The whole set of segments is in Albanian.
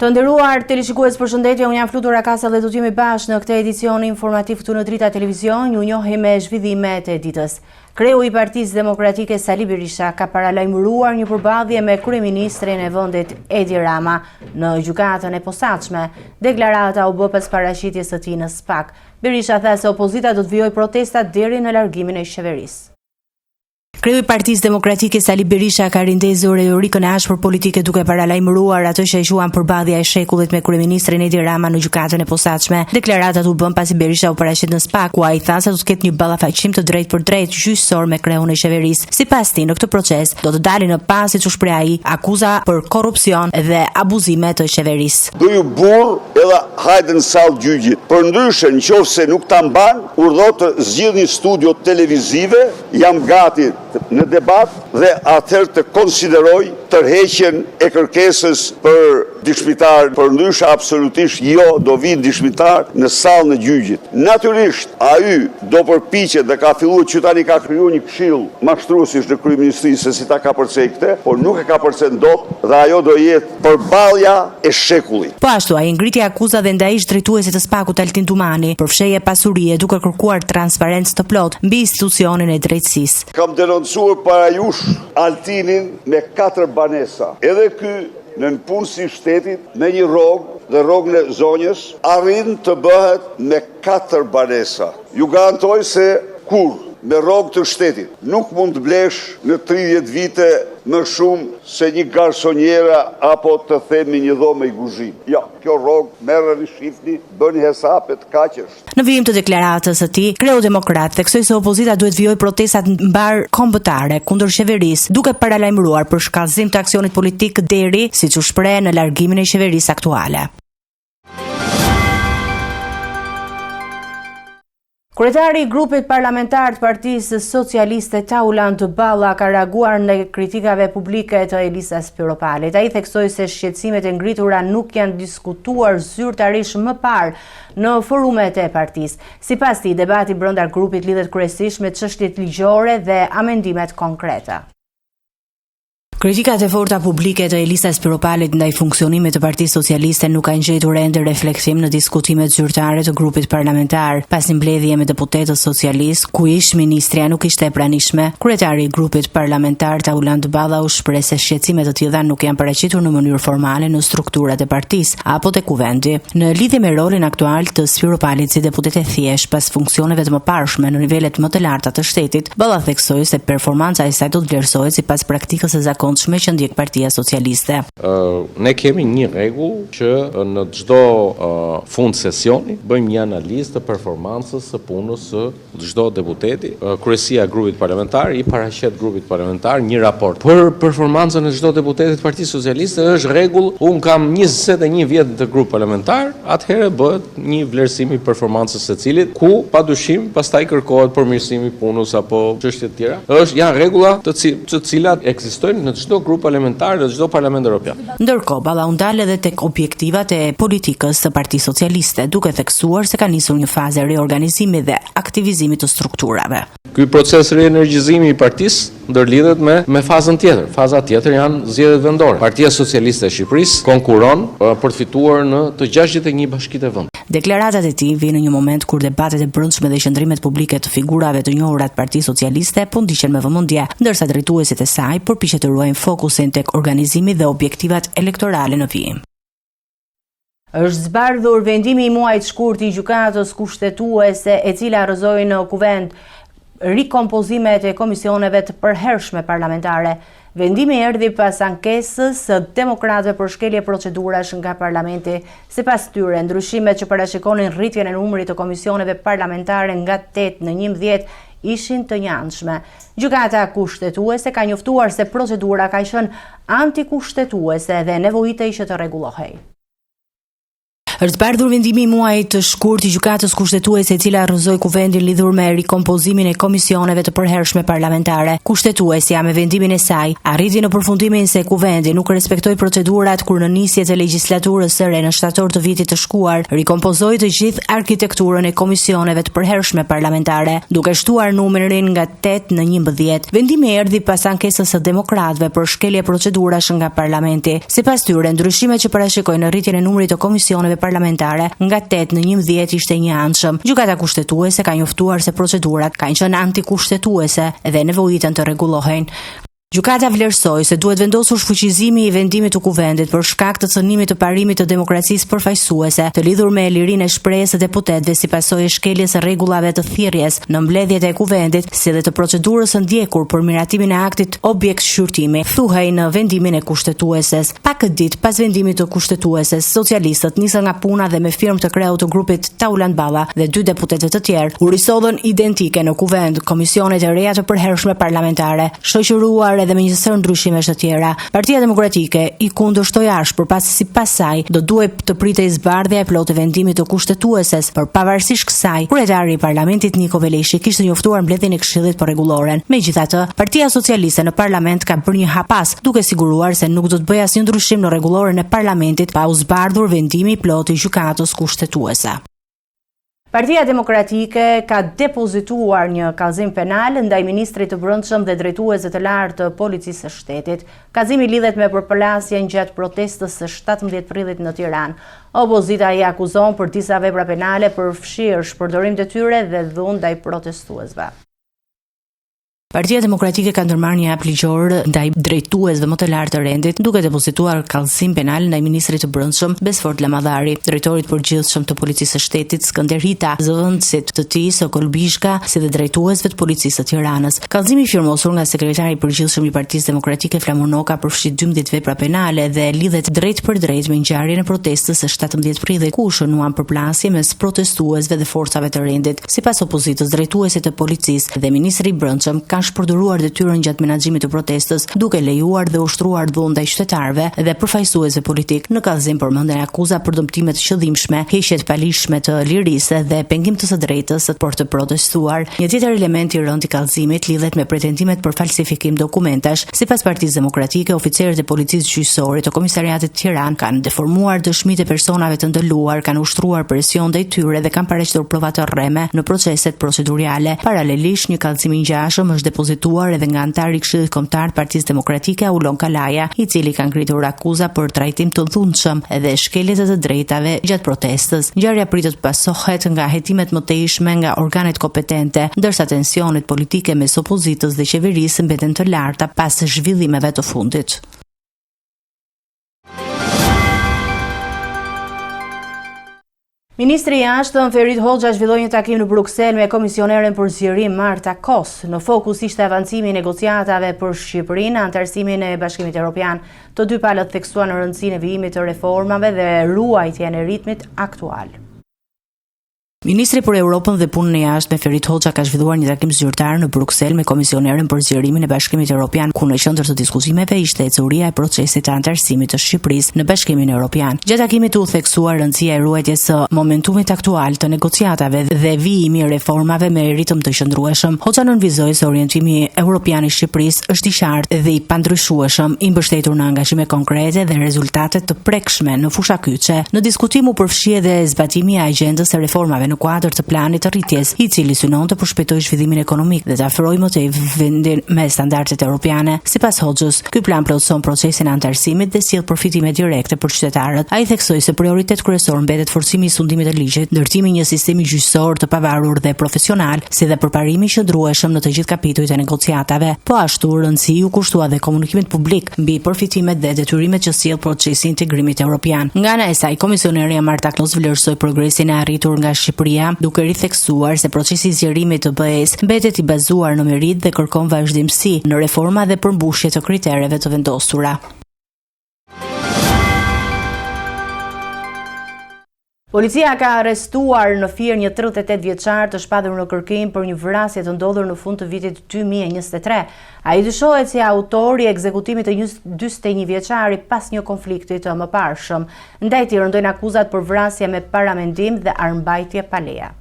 Të nderuar teleshikues, përshëndetje, unë jam Flutur Akasa dhe do të jemi bashkë në këtë edicion informativ këtu në Drita Televizion. Ju njohim me zhvillimet e ditës. Kreu i Partisë Demokratike Sali Berisha ka paralajmëruar një përballje me kryeministrin e vendit Edi Rama në gjykatën e posaçme. Deklarata u bë pas paraqitjes së tij në SPAK. Berisha tha se opozita do të vijojë protesta deri në largimin e qeverisë. Kreu i Partisë Demokratike Sali Berisha ka rindezur retorikën e ashpër politike duke paralajmëruar atë që e quan përballja e shekullit me kryeministrin Edi Rama në gjykatën e posaçme. Deklaratat u bën pasi Berisha u paraqit në SPAK, ku ai tha se do të ketë një ballafaqim të drejtë për drejtë gjyqësor me kreun e qeverisë. Sipas tij, në këtë proces do të dalin në pas, siç u shpreh ai, akuza për korrupsion dhe abuzime të qeverisë. Do ju burr edhe hajde në sallë gjyqit. Përndryshe, nëse nuk ta mban, urdhë të zgjidhni studio televizive, jam gati në debat dhe atëherë të konsideroj tërheqjen e kërkesës për dishmitar. Përndryshe absolutisht jo do vinë dishmitar në sallën e gjyqit. Natyrisht, ai do përpiqet dhe ka filluar që tani ka krijuar një këshill mashtruesish në kryeministri se si ta ka përcej këtë, por nuk e ka përcej dot dhe ajo do jetë përballja e shekullit. Po ashtu ai ngriti akuza dhe ndaj drejtuesit të SPAK-ut Altin Tumani për fshehje pasurie duke kërkuar transparencë të plotë mbi institucionin e drejtësisë. Kam denoncuar para jush Altinin me 4 banesa. Edhe ky në punësi shtetit me një rrogë dhe rrogën e zonjës arrin të bëhet me 4 banesa. Ju garantoj se kur me rrogë të shtetit nuk mund të blesh në 30 vite më shumë se një garsonjera apo të themi një dhomë i guzhin. Ja, kjo rrogë merrni shifni, bëni hesapet kaq është. Në vijim të deklaratës së tij, kreu demokrat theksoi se opozita duhet vijojë protestat mbar kombëtare kundër qeverisë, duke paralajmëruar për shkallëzim të aksionit politik deri, siç u shpreh, në largimin e qeverisë aktuale. Kryetari i grupit parlamentar të Partisë Socialiste Taulant Balla ka reaguar në kritikave publike të Elisas Piropalit. Ai theksoi se shqetësimet e ngritura nuk janë diskutuar zyrtarisht më parë në forumet e partisë. Sipas tij, debati brenda grupit lidhet kryesisht me çështjet ligjore dhe amendimet konkrete. Kritikat e forta publike të Elisas Piropalit ndaj funksionimit të Partisë Socialiste nuk kanë gjetur ende reflektim në diskutimet zyrtare të grupit parlamentar. Pas një mbledhje me deputetët socialist, ku ish ministria nuk ishte e pranishme, kryetari i grupit parlamentar Taulant Balla u shpreh se shqetësimet të tilla nuk janë paraqitur në mënyrë formale në strukturat e partisë apo te kuvendi. Në lidhje me rolin aktual të Piropalit si deputet e thjesht pas funksioneve të mëparshme në nivelet më të larta të shtetit, Balla theksoi se performanca e saj do të vlerësohet sipas praktikës së zakonshme që ndjek Partia Socialiste. Ne kemi një rregull që në çdo fund sesioni bëjmë një analizë të performancës së punës së çdo deputeti. Kryesia e grupit parlamentar i paraqet grupit parlamentar një raport për performancën e çdo deputeti të Partisë Socialiste. Është rregull, un kam 21 vjet të grup parlamentar, atëherë bëhet një vlerësim i performancës së cilit, ku padyshim pastaj kërkohet përmirësimi i punës apo çështje të tjera. Janë rregulla të cilat ekzistojnë në çdo grup parlamentar dhe çdo parlament evropian. Ndërkohë, Balla u ndal edhe tek objektivat e politikës së Partisë Socialiste, duke theksuar se ka nisur një fazë reorganizimi dhe aktivizimi të strukturave. Ky proces reenergjizimi i partisë ndërlidhet me fazën tjetër. Faza tjetër janë zgjedhjet vendore. Partia Socialiste e Shqipërisë konkuron për të fituar në të 61 bashkitë e vendit. Deklaratat e tij vijnë në një moment kur debatet e brendshme dhe qendrimet publike të figurave të njohura të Partisë Socialiste po ndiqen me vëmendje, ndërsa drejtuesit e saj përpiqen të ruajnë fokusin tek organizimi dhe objektivat elektorale në vijim. Është zbardhur vendimi i muajit shkurt i gjykatës kushtetuese, e cila rrëzoi në kuvent rikompozimet e komisioneve të përhershme parlamentare. Vendimi erdhi pas ankesës së demokratëve për shkelje procedurash nga parlamenti. Sipas tyre, ndryshimet që parashikonin rritjen e numrit të komisioneve parlamentare nga 8 në 11 ishin të njanshme. Gjykata kushtetuese ka njoftuar se procedura ka qenë antikushtetuese dhe nevojitej që të rregullohej. Është bardhur vendimi i muajit të shkurtë i gjykatës kushtetuese e cila rrëzoi kuvendin lidhur me rikompozimin e komisioneve të përhershme parlamentare. Kushtetuesja me vendimin e saj arriti në përfundimin se kuvendi nuk respektoi procedurat kur në nisje të legjislaturës së re në shtator të vitit të shkuar rikompozoi të gjithë arkitekturën e komisioneve të përhershme parlamentare, duke shtuar numrin nga 8 në 11. Vendimi erdhi pas ankesës së demokratëve për shkelje procedurash nga parlamenti. Sipas tyre, ndryshimet që parashikojnë në rritjen e numrit të komisioneve parlamentare nga 8 në 11 ishte një anshëm. Gjykata kushtetuese ka njoftuar se procedurat kanë qenë antikushtetuese dhe nevojitën të rregullohen. Gjykata vlerësoi se duhet vendosur shfuqizimi i vendimit të kuvendit për shkak të cënimit të parimit të demokracisë përfaqësuese, të lidhur me lirinë e shprehjes së deputetëve si pasojë e shkeljes së rregullave të thirrjes në mbledhjet e kuvendit, si dhe të procedurës së ndjekur për miratimin e aktit objekt shqyrtimi, thuhej në vendimin e kushtetueses. Pak ditë pas vendimit të kushtetueses, socialistët nisën nga puna dhe me firmë të kreu të grupit Tauland Balla dhe 2 deputetëve të tjerë u risollën identike në kuvend komisionet e reja të përhershme parlamentare, shoqëruar edhe me një sër ndryshimesh të tjera. Partia Demokratike i kundërshtoi ashpër pasi sipas saj do duhet të pritej zbardhja e plotë e vendimit të kushtetueses, por pavarësisht kësaj, kryetari i parlamentit Niko Veleshi kishte njoftuar mbledhjen e Këshillit Rregullor. Megjithatë, Partia Socialiste në parlament ka bërë një hapas, duke siguruar se nuk do të bëjë asnjë ndryshim në rregulloren e parlamentit pa u zbardhur vendimi i plotë i gjykatës kushtetuese. Partia Demokratike ka depozituar një kallëzim penal ndaj ministrit të Brendshëm dhe drejtuesve të lartë të Policisë së Shtetit. Kallëzimi lidhet me përplasjen gjatë protestës së 17 prillit në Tiranë. Opozita i akuzon për disa vepra penale për fshirë, shpërdorim detyre dhe dhunë ndaj protestuesve. Partia Demokratike ka ndërmarrë një hap ligjor ndaj drejtuesve më të lartë të rendit, duke depozituar kallëzim penal ndaj ministrit të Brendshëm Besford Lamadhari, drejtorit përgjithshëm të Policisë së Shtetit Skënder Hita, zëvendësit të tij Sokol Bishka, si dhe drejtuesve të Policisë së Tiranës. Kallëzimi i firmosur nga sekretari i përgjithshëm i Partisë Demokratike Flamur Noka përfshi 12 vepra penale dhe lidhet drejt për drejt me ngjarjen e protestës së 17 prillit, ku shënuan përplasje mes protestuesve dhe forcave të rendit. Sipas opozitës, drejtuesit e policisë dhe ministri i Brendshëm kanë shpërdoruar detyrën gjatë menaxhimit të protestës, duke lejuar dhe ushtruar dhunë ndaj qytetarëve dhe përfaqësuesve politik. Në kallëzim përmenden akuza për dëmtime të qëllimshme, heqje të palishme të lirisë dhe pengim të së drejtës për të protestuar. Një tjetër element i rëndë i kallëzimit lidhet me pretendimet për falsifikim dokumentash. Sipas Partisë Demokratike, oficerët e policisë gjyqësore të Komisariatit të Tiranë kanë deformuar dëshmitë e personave të ndëluar, kanë ushtruar presion ndaj tyre dhe kanë paraqitur prova të rreme në proceset procedurale. Paralelisht, një kallëzim i ngjashëm është depozituar edhe nga antari i Këshillit Kombëtar të Partisë Demokratike Aulon Kalaja, i cili ka ngritur akuza për trajtim të dhunshëm dhe shkelje të drejtave gjatë protestës. Ngjarja pritet të pasohet nga hetimet mëtejshme nga organet kompetente, ndërsa tensionet politike mes opozitës dhe qeverisë mbeten të larta pas zhvillimeve të fundit. Ministri i Jashtëm Ferit Hoxha zhvilloi një takim në Bruksel me komisioneren për zgjerim Marta Kos. Në fokus ishte avancimi i negociatave për Shqipërinë, antarësimin e Bashkimit Evropian. Të dy palët theksuan rëndësinë e vijimit të reformave dhe ruajtjen e ritmit aktual. Ministri për Europën dhe punën e jashtme Ferit Hoxha ka zhvilluar një takim zyrtar në Bruksel me komisionerin për zgjerimin e Bashkimit Evropian, ku në qendër të diskutimeve ishte ecuria e procesit të antarësimit të Shqipërisë në Bashkimin Evropian. Gjatë takimit u theksuar rëndësia e ruajtjes së momentumit aktual të negociatave dhe vijimi i reformave me ritëm të qëndrueshëm. Hoxha nënvizoi se orientimi evropian i Shqipërisë është i qartë dhe i pandryshueshëm, i mbështetur në angazhime konkrete dhe rezultate të prekshme në fusha kyçe. Në diskutim u përfshi edhe zbatimi i agjendës së reformave në kuadër të planit të rritjes, i cili synon të përshpejtojë zhvillimin ekonomik dhe të afrojë më tej vendin me standardet europiane. Sipas Hoxhës, ky plan plotëson procesin e antarësimit dhe sjell përfitime direkte për qytetarët. Ai theksoi se prioritet kryesor mbetet forcimi i sundimit të ligjit, ndërtimi i një sistemi gjyqësor të pavarur dhe profesional, si dhe përparimi i qëndrueshëm në të gjithë kapitujt e negociatave. Po ashtu rëndësi u kushtua dhe komunikimit publik mbi përfitimet dhe detyrimet që sjell procesi i integrimit evropian. Nga ana e saj, komisionerja Marta Kos vlerësoi progresin e arritur nga Shqipëria, duke ritheksuar se procesi i zgjerimit të BE-s mbetet i bazuar në merit dhe kërkon vazhdimsi në reforma dhe përmbushje të kritereve të vendosura. Policia ka arrestuar në Fier një 38 vjeçar të shpadur në kërkim për një vrasje të ndodhur në fund të vitit 2023. Ai dyshohet si autori i ekzekutimit të 41 vjeçari pas një konflikti të mëparshëm. Ndaj tij rëndojnë akuzat për vrasje me paramendim dhe armbajtje pa leje.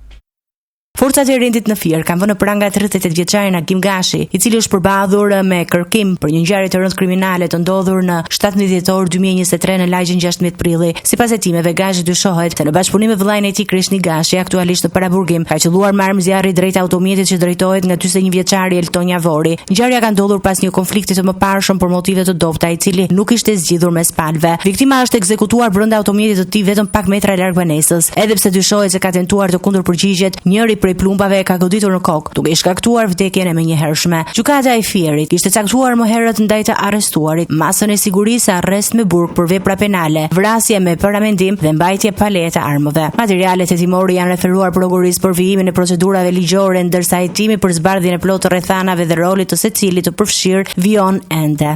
Forcat e rendit në Fier kanë vënë në pranga 38 vjeçarin Agim Gashi, i cili është përballur me kërkim për një ngjarje të rëndë kriminale të ndodhur në 17 dhjetor 2023 në lagjen 16 prilli. Sipas hetimeve, Gashi dyshohet se në bashkëpunim me vëllain e tij Krishni Gashi, aktualisht në paraburgim, ka qelluar me armë zjarri drejt automjetit që drejtohet nga 41 vjeçari Elton Javori. Ngjarja ka ndodhur pas një konflikti të mëparshëm për motive të dobta, i cili nuk ishte zgjidhur mes palëve. Viktima është ekzekutuar brenda automjetit të tij vetëm pak metra larg banesës, edhe pse dyshohet se ka tentuar të kundërpërgjigjet. Njëri prej plumbave ka goditur në kokë, duke i shkaktuar vdekjen e menjëhershme. Gjykata e Fierit kishte caktuar më herët ndaj të arrestuarit masën e sigurisë arrest me burg për vepra penale, vrasje me paramendim dhe mbajtje pa leje të armëve. Materialet hetimore janë referuar prokurorisë për vijimin e procedurave ligjore, ndërsa hetimi për zbardhjen e plotë të rrethanave dhe rolit të secilit të përfshirë vijon ende.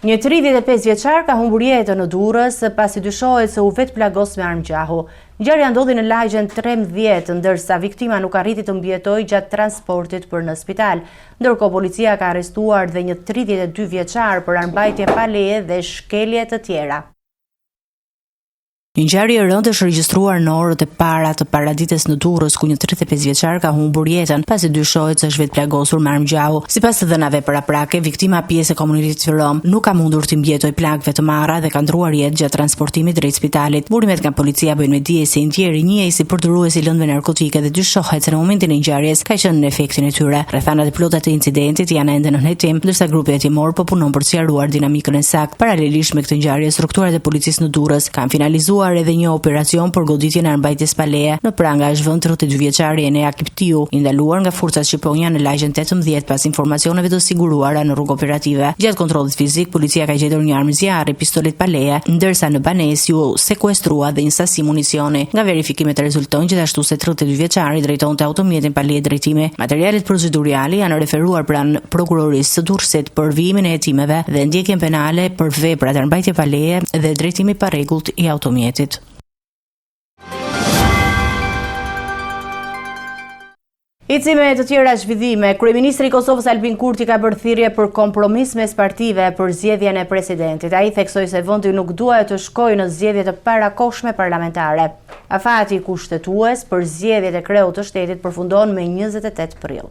Një 35 vjeçar ka humbur jetën në Durrës pasi dyshohet se u vetplagos me armë gjahu. Ngjarja ndodhi në lagjen 13, ndërsa viktima nuk arriti të mbijetojë gjatë transportit për në spital. Ndërkohë policia ka arrestuar dhe një 32 vjeçar për armbajtje pa leje dhe shkelje të tjera. Një ngjarje e rëndë është regjistruar në orët e para të paradites në Durrës, ku një 35 vjeçar ka humbur jetën pasi dyshohet se është vetplagosur me armë gjahu. Sipas të dhënave paraprake, viktima, pjesë e komunitetit rom, nuk ka mundur të mbjetojë plagëve të marra dhe ka ndruar jetë gjatë transportimit drejt spitalit. Burimet nga policia bëjnë me dije se intjeri njihej si përdorruesi lëndëve narkotike dhe dyshohet se në momentin e ngjarjes ka qenë në efektin e tyre. Rrethanat e plota të incidentit janë ende në hetim, ndërsa grupi hetimor po punon për të sqaruar dinamikën e saktë. Paralelisht me këtë ngjarje, strukturat e policisë në Durrës kanë finalizuar edhe një operacion për goditjen e armbajtjes pa leje. Në pranga është vënë 32 vjeçari Enea Kiptiu, i ndaluar nga forcat shqiponja në lagjen 18 pas informacioneve të siguruara në rrugë operative. Gjatë kontrollit fizik, policia ka gjetur një armë zjarri, pistolet pa leje, ndërsa në banesë u sekuestrua dhe një sasi municioni. Nga verifikimet rezulton gjithashtu se 32 vjeçari drejtonte automjetin pa leje drejtimi. Materialet proceduriale janë referuar pranë prokurorisë së Durrësit për vijimin e hetimeve dhe ndjekjen penale për veprat armbajtje pa leje dhe drejtimi pa rregullt i automjetit. Icime të tjera zhvillime, Kryeministri i Kosovës Albin Kurti ka bërë thirrje për kompromis mes partive për zgjedhjen e presidentit. Ai theksoi se vendi nuk duhet të shkojë në zgjedhje të parakohshme parlamentare. Afati kushtetues për zgjedhjet e kreut të shtetit përfundon me 28 prill.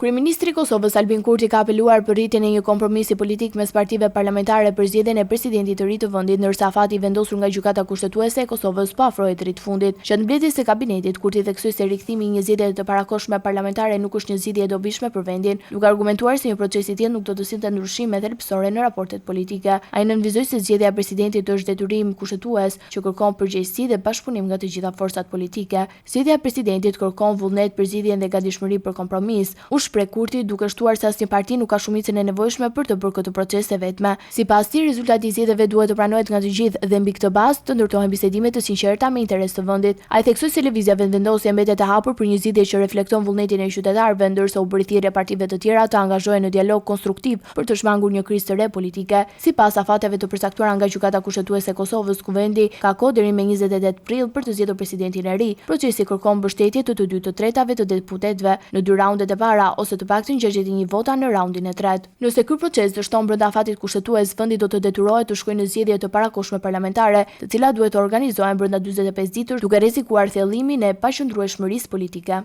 Kryeministri i Kosovës Albin Kurti ka apeluar për rritjen e një kompromisi politik mes partive parlamentare për zgjedhjen e presidentit të ri të vendit, ndërsa afati i vendosur nga Gjykata Kushtetuese e Kosovës po afrohet rrit fundit. Gjatë mbledhjes së kabinetit, Kurti theksoi se rikthimi i një zgjedhje të parakohshme parlamentare nuk është një zgjidhje e dobishme për vendin, duke argumentuar se një proces i tillë nuk do të sillte ndryshime thelbësore në raportet politike. Ai nënvizoi se zgjedhja e presidentit është detyrim kushtetues që kërkon përgjegjësi dhe bashkëpunim nga të gjitha forcat politike. Zgjedhja e presidentit kërkon vullnet, përzgjedhje dhe gatishmëri për kompromis. Shpreh Kurti, duke shtuar se asnjë parti nuk ka shumicën e nevojshme për të bërë këtë proces e vetme. Sipas tij, rezultati i zgjedhjeve duhet të pranohet nga të gjithë dhe mbi këtë bazë të ndërtohen bisedime të sinqerta me interes të vendit. Ai theksoi se lëvizja vendvendosje mbetet e hapur për një zgjidhje që reflekton vullnetin e qytetarëve, ndërsa u bëri thirrje partive të tjera të angazhohen në dialog konstruktiv për të shmangur një krizë të re politike. Sipas afateve të përcaktuara nga Gjykata Kushtetuese e Kosovës, kuvendi ka kohë deri me 28 prill për të zgjedhur presidentin e ri. Procesi kërkon mbështetje të dytë të tretave të deputetëve në 2 raundet e para ose të paktën 61 vota në raundin e tretë. Nëse ky proces dështon brenda afatit kushtetues, vendi do të detyrohet të shkojë në zgjedhje të parakohshme parlamentare, të cilat duhet të organizohen brenda 45 ditësh, duke rrezikuar thellimin e paqëndrueshmërisë politike.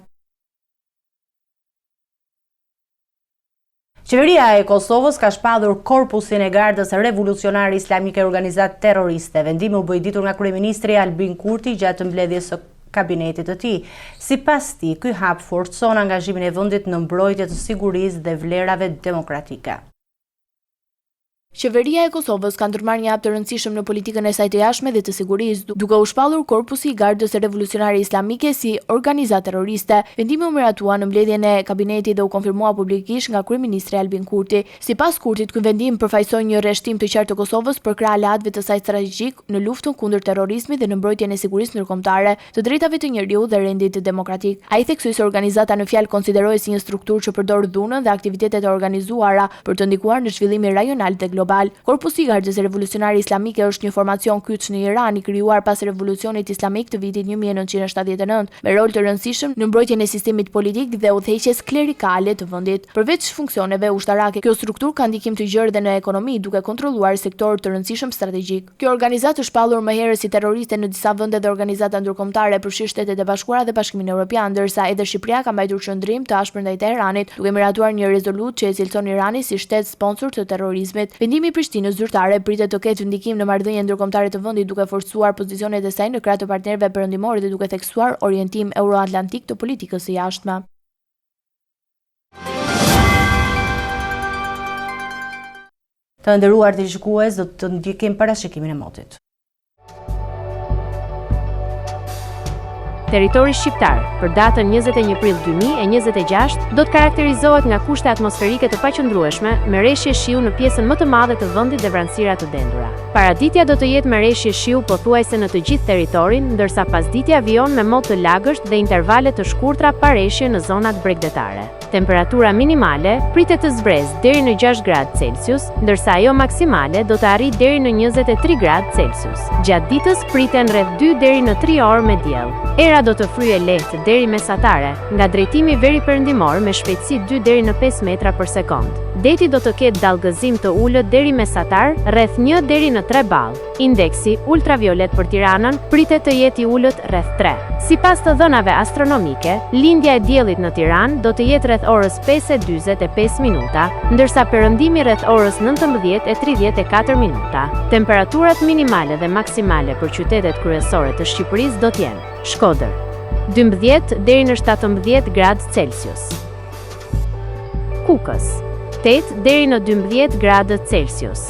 Qeveria e Kosovës ka shpallur korpusin e Gardës Revolucionare Islamike organizat terroriste. Vendimi u bë ditur nga kryeministri Albin Kurti gjatë mbledhjes së kabinetit të tij. Sipas tij, ky hap forcon angazhimin e vendit në mbrojtje të sigurisë dhe vlerave demokratike. Qeveria e Kosovës ka ndërmarrë një hap të rëndësishëm në politikën e saj të jashtme dhe të sigurisë, duke u shpallur korpusi i Gardës Revolucionare Islamike si organizatë terroriste. Vendimi u miratua në mbledhjen e kabinetit dhe u konfirmua publikisht nga kryeministri Albin Kurti. Sipas Kurtit, ky vendim përfaqëson një rreshtim të qartë të Kosovës për krah aleatëve të saj strategjik në luftën kundër terrorizmit dhe në mbrojtjen e sigurisë ndërkombëtare, të drejtave të njeriut dhe rendit demokratik. Ai theksoi se organizata në fjalë konsiderohet si një strukturë që përdor dhunën dhe aktivitetet e organizuara për të ndikuar në zhvillimin rajonal dhe global global. Korpusi i Gardës Revolucionare Islamike është një formacion kyç në Iran i krijuar pas revolucionit islamik të vitit 1979, me rol të rëndësishëm në mbrojtjen e sistemit politik dhe udhëheqjes klerikale të vendit. Përveç funksioneve ushtarake, kjo strukturë ka ndikim të gjerë dhe në ekonomi, duke kontrolluar sektor të rëndësishëm strategjik. Kjo organizatë është shpallur më herët si terroriste në disa vende dhe organizata ndërkombëtare, përfshirë Shtetet e Bashkuara dhe Bashkimin Evropian, ndërsa edhe Shqipëria ka mbajtur qendrim të ashpër ndaj Teheranit, duke miratuar një rezolutë që e cilëson Iranin si shtet sponsor të terrorizmit. Vendimi i Prishtinës zyrtare pritet të ketë ndikim në marrëdhënien ndërkombëtare të vendit, duke forcuar pozicionet e saj në krah të partnerëve perëndimor dhe duke theksuar orientim euroatlantik të politikës së jashtme. Të nderuar të shikues, do të ndjekim parashikimin e motit. Territori shqiptar për datën 21 prill 2026 do të karakterizohet nga kushte atmosferike të paqëndrueshme, me rreshje shiu në pjesën më të madhe të vendit dhe vranësira të dendura. Paraditja do të jetë me rreshje shiu pothuajse në të gjithë territorin, ndërsa pasditja vijon me mod të lagësht dhe intervale të shkurtra pa rreshje në zonat bregdetare. Temperatura minimale pritet të zbrezë deri në 6 gradë Celsius, ndërsa ajo maksimale do të arrijë deri në 23 gradë Celsius. Gjatë ditës priten rreth 2 deri në 3 orë me diell. Era do të fryjë lehtë deri mesatare, nga drejtimi veriperëndimor me shpejtësi 2 deri në 5 metra për sekond. Deti do të ketë dallgëzim të ulët deri mesatar, rreth 1 deri në 3 ball. Indeksi ultraviolet për Tiranën pritet të jetë i ulët rreth 3. Sipas të dhënave astronomike, lindja e diellit në Tiranë do të jetë rreth orës 5:45 minuta, ndërsa perëndimi rreth orës 19:34 minuta. Temperaturat minimale dhe maksimale për qytetet kryesore të Shqipërisë do të jenë: Shkodër 12 deri në 17 gradë Celsius, Kukës 8 deri në 12 gradë Celsius,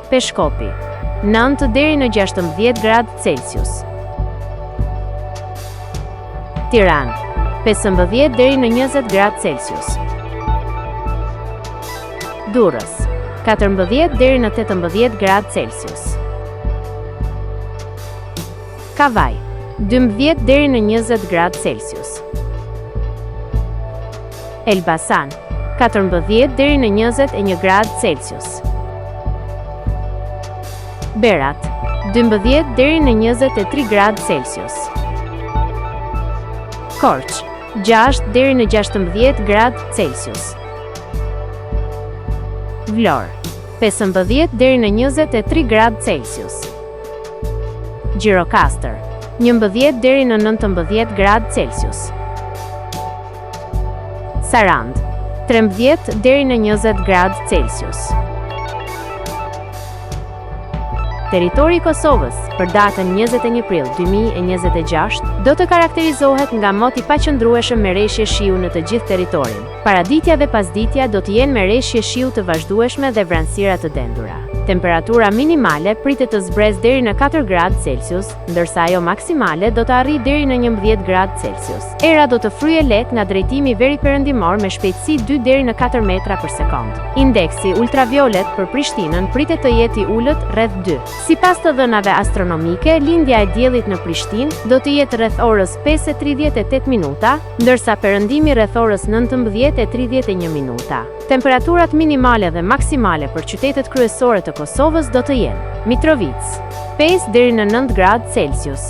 Peshkopi 9 deri në 16 gradë Celsius, Tiranë 15 deri në 20 gradë Celsius, Durrës 14 deri në 18 gradë Celsius, Kavaj 12 deri në 20 gradë Celsius, Elbasan 14 deri në 21 gradë Celsius, Berat 12 deri në 23 gradë Celsius, Korç 6 deri në 16 gradë Celsius, Vlorë 15 deri në 23 gradë Celsius, Gjirokastër 11 deri në 19 gradë Celsius, Sarand 13 deri në 20 gradë Celsius. Territori i Kosovës për datën 21 prill 2026 do të karakterizohet nga moti i paqëndrueshëm me rreshje shiu në të gjithë territorin. Paraditja dhe pasditja do të jenë me rreshje shiu të vazhdueshme dhe vranësira të dendura. Temperatura minimale pritet të zbrezë deri në 4 gradë Celsius, ndërsa ajo maksimale do të arrijë deri në 11 gradë Celsius. Era do të fryjë lehtë nga drejtimi veriperëndimor me shpejtësi 2 deri në 4 metra për sekond. Indeksi ultraviolet për Prishtinën pritet të jetë i ulët rreth 2. Sipas të dhënave astronomike, lindja e diellit në Prishtinë do të jetë rreth orës 5:38 minuta, ndërsa perëndimi rreth orës 19:31 minuta. Temperaturat minimale dhe maksimale për qytetet kryesore të Kosovës do të jenë: Mitrovic 5 deri në 9 gradë Celsius,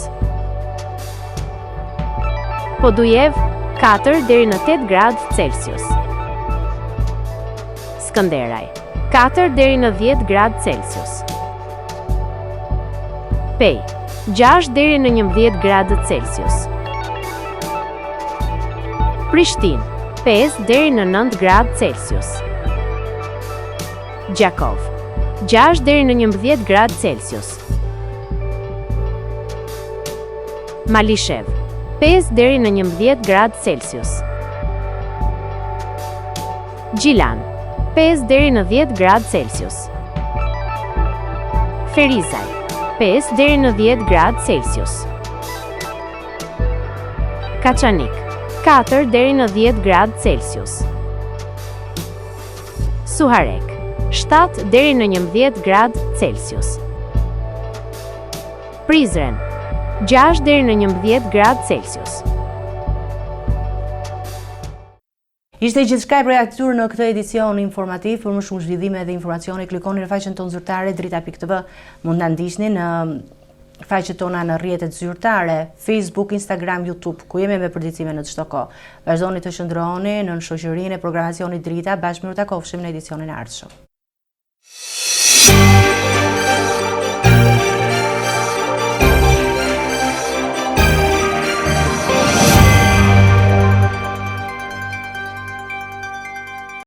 Podujev 4 deri në 8 gradë Celsius, Skënderaj 4 deri në 10 gradë Celsius, Pej 6 deri në 11 gradë Celsius, Prishtinë 5 deri në 9 gradë Celsius, Gjakov 6 deri në 11 gradë Celsius, Malishev 5 deri në 11 gradë Celsius, Gjilan 5 deri në 10 gradë Celsius, Ferizaj 5 deri në 10 gradë Celsius, Kaçanik 4 deri në 10 gradë Celsius, Suharek 7 deri në 11 gradë Celsius, Prizren 6 deri në 11 gradë Celsius. Ishte gjithçka e përgatitur në këtë edicion informativ. Për më shumë zhvillime dhe informacione klikoni në faqen tonë zyrtare drita.tv. Mund na ndiqni në faqet tona në rrjetet zyrtare, Facebook, Instagram, YouTube, ku jemi me përditësime në çdo kohë. Vazhdoni të shndroheni në shoqërinë e programacionit Drita, bashkë me u takofshim në edicionin e ardhshëm.